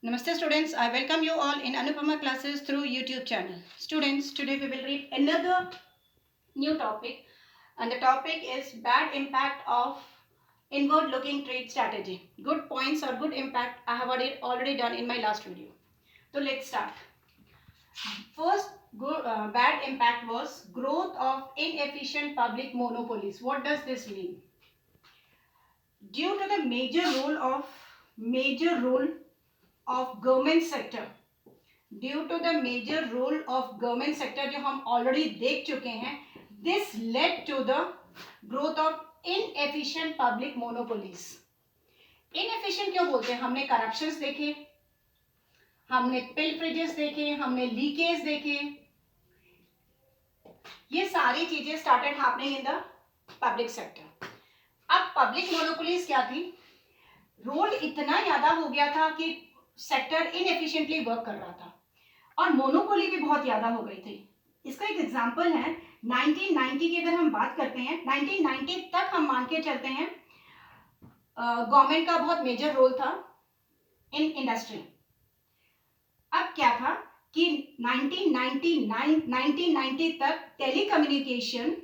Namaste students, I welcome you all in Anupama classes through YouTube channel. Students, today we will read another new topic and the topic is bad impact of inward looking trade strategy. Good points or good impact I have already done in my last video. So let's start. First bad impact was growth of inefficient public monopolies. What does this mean? Due to the major role of government sector, due to the major role of government sector जो हम already देख चुके हैं, this led to the growth of inefficient public monopolies. Inefficient क्यों बोलते हैं? हमने corruptions देखे, हमने पिलफ्रेजेस देखे, हमने लीकेज देखे. ये सारी चीजें started happening in the public sector. अब पब्लिक मोनोपोलीज क्या थी? रोल इतना ज्यादा हो गया था कि सेक्टर इनएफिशिएंटली वर्क कर रहा था और मोनोपोली भी बहुत ज्यादा हो गई थी. इसका एक एग्जांपल है 1990 की. अगर हम बात करते हैं 1990 तक, हम मान के चलते हैं गवर्नमेंट का बहुत मेजर रोल था इन इंडस्ट्री. अब क्या था कि 1990 तक टेलीकम्युनिकेशन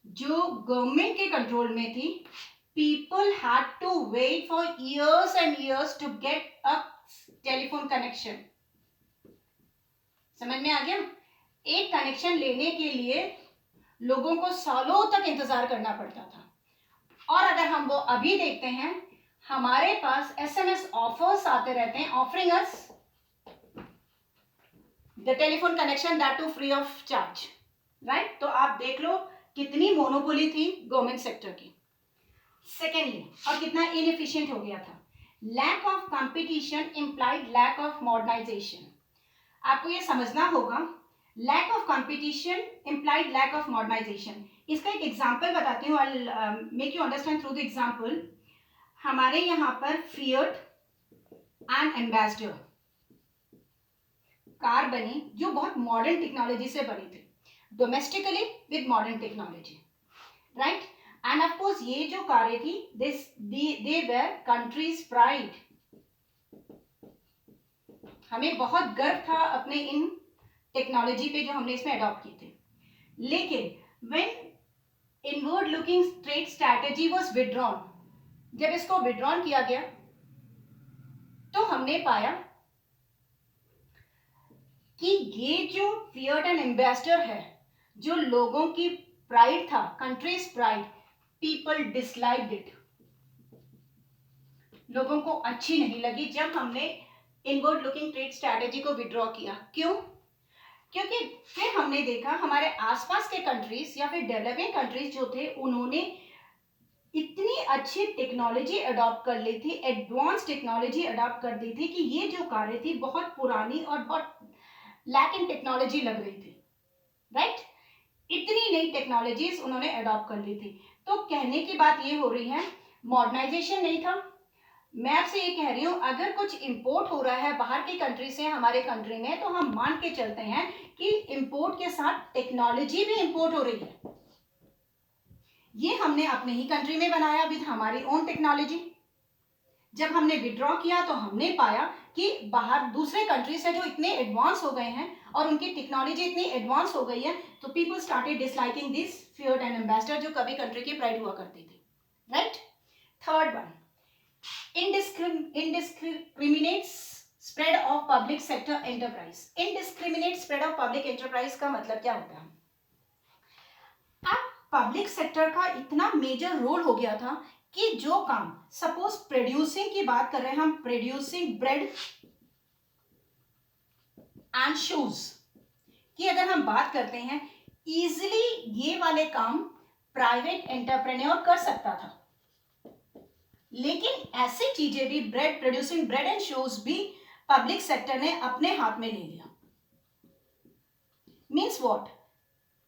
जो गवर्नमेंट के कंट्रोल में थी, people had to wait for years and years to get a telephone connection. समझ में आ गया? एक कनेक्शन लेने के लिए लोगों को सालों तक इंतजार करना पड़ता था. और अगर हम वो अभी देखते हैं, हमारे पास SMS ऑफर्स आते रहते हैं, offering us the telephone connection that too free of charge. Right? तो आप देख लो कितनी मोनोपोली थी गवर्नमेंट सेक्टर की. सेकेंडली, और कितना इनएफिशिएंट हो गया था. Lack of competition implied lack of modernisation. आपको ये समझना होगा, lack of competition implied lack of modernisation. इसका एक एग्जांपल बताती हूँ, I will make you understand through the example. हमारे यहाँ पर फिएट एंड एम्बेसडर कार बनी जो बहुत मॉडर्न टेक्नोलॉजी से बनी थी, domestically with modern technology. Right? End of course ये जो कारें थी, दे वर कंट्रीज प्राइड. हमें बहुत गर्व था अपने इन टेक्नोलॉजी पे जो हमने इसमें अडॉप्ट की थी. लेकिन when inward looking trade strategy was withdrawn, जब इसको विड्रॉन किया गया तो हमने पाया कि ये जो फिएट एंड एम्बेसडर है, जो लोगों की प्राइड था, countries pride, people disliked it. लोगों को अच्छी नहीं लगी जब हमने इनवर्ड लुकिंग ट्रेड स्ट्रैटेजी को विड्रॉ किया. क्यों? क्योंकि फिर हमने देखा हमारे आसपास के कंट्रीज या फिर डेवलपिंग कंट्रीज जो थे, उन्होंने इतनी अच्छी टेक्नोलॉजी अडॉप्ट कर ली थी, एडवांस टेक्नोलॉजी अडॉप्ट कर दी थी कि ये जो कारें थी बहुत पुरानी और बहुत लैक इन टेक्नोलॉजी लग रही थी. राइट? इतनी नई टेक्नोलॉजीज उन्होंने अडॉप्ट कर ली थी. तो कहने की बात ये हो रही है, मॉडर्नाइजेशन नहीं था. मैं आपसे ये कह रही हूं, अगर कुछ इंपोर्ट हो रहा है बाहर की कंट्री से हमारे कंट्री में, तो हम मान के चलते हैं कि इंपोर्ट के साथ टेक्नोलॉजी भी इंपोर्ट हो रही है. ये हमने अपने ही कंट्री में बनाया विद हमारी ओन टेक्नोलॉजी. जब हमने विड्रॉ किया तो हमने पाया कि बाहर दूसरे कंट्री से जो इतने एडवांस हो गए हैं और उनकी टेक्नोलॉजी इतनी एडवांस हो गई है, तो people started disliking this fiat and ambassador जो कभी कंट्री की प्राइड हुआ करती थी. Right? Third one, indiscriminate spread of public sector enterprise. indiscriminate spread of public enterprise का मतलब क्या होता है? अब पब्लिक सेक्टर का इतना मेजर रोल हो गया था कि जो काम, सपोज प्रोड्यूसिंग की बात कर रहे हैं हम, प्रोड्यूसिंग ब्रेड एंड शूज की अगर हम बात करते हैं, इजिली ये वाले काम प्राइवेट एंटरप्रेन्योर कर सकता था. लेकिन ऐसी चीजें भी, bread, producing bread and shoes भी पब्लिक सेक्टर ने अपने हाथ में ले लिया. Means what?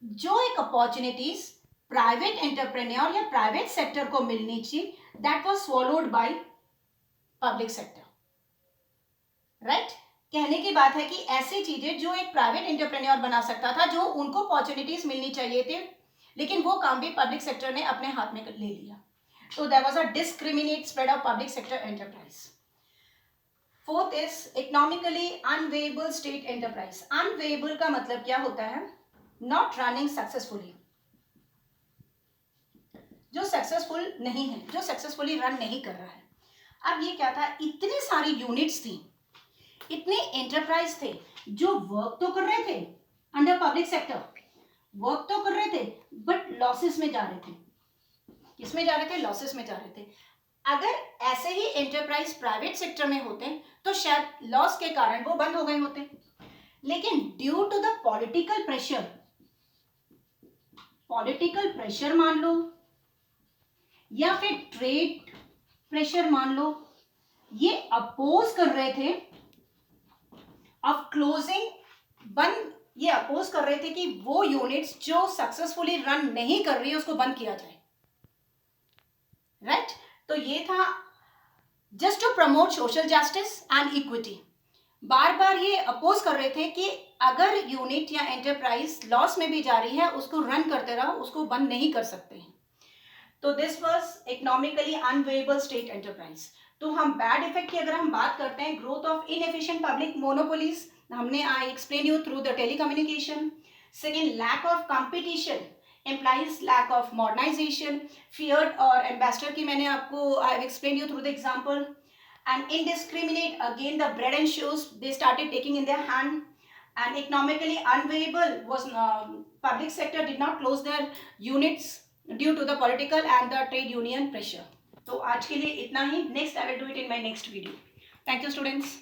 जो एक अपॉर्चुनिटीज प्राइवेट एंटरप्रेन्योर या प्राइवेट सेक्टर को मिलनी चाहिए, that was swallowed by public sector. Right? कहने की बात है कि ऐसी चीजें जो एक प्राइवेट एंटरप्रेन्योर बना सकता था, जो उनको अपॉर्चुनिटीज मिलनी चाहिए थे, लेकिन वो काम भी पब्लिक सेक्टर ने अपने हाथ में ले लिया. So there was a discriminate spread of public sector enterprise. Fourth is economically unviable state enterprise. Unviable का मतलब क्या होता है? नॉट रनिंग सक्सेसफुली, जो सक्सेसफुल नहीं है, जो सक्सेसफुली रन नहीं कर रहा है। अब ये क्या था, इतनी सारी यूनिट्स थी, इतने एंटरप्राइज थे जो वर्क तो कर रहे थे अंडर पब्लिक सेक्टर, वर्क तो कर रहे थे, बट लॉसेस में जा रहे थे। किसमें जा रहे थे? लॉसेस में जा रहे थे। अगर ऐसे ही एंटरप्राइज प्राइवेट सेक्टर में होते तो शायद लॉस के कारण वो बंद हो गए होते, लेकिन due to the political pressure मान लो या फिर ट्रेड प्रेशर मान लो, ये अपोज कर रहे थे ऑफ क्लोजिंग बंद, ये अपोज कर रहे थे कि वो यूनिट्स जो सक्सेसफुली रन नहीं कर रही है उसको बंद किया जाए, राइट? तो ये था just to promote social justice and equity. बार बार ये अपोज कर रहे थे कि अगर यूनिट या एंटरप्राइज लॉस में भी जा रही है उसको रन करते रहो, उसको बंद नहीं कर सकते हैं। तो this was economically unviable state enterprise. तो हम बैड इफेक्ट की अगर हम बात करते हैं, growth of inefficient public monopolies, हमने I explain you through the telecommunication. Second, lack of competition implies lack of modernization, feared और ambassador की मैंने आपको I have explained you through the example, and indiscriminate, again the bread and shoes they started taking in their hand, and economically unviable was public sector did not close their units due to the political and the trade union pressure. तो आज के लिए इतना ही, next I will do it in my next video. Thank you students.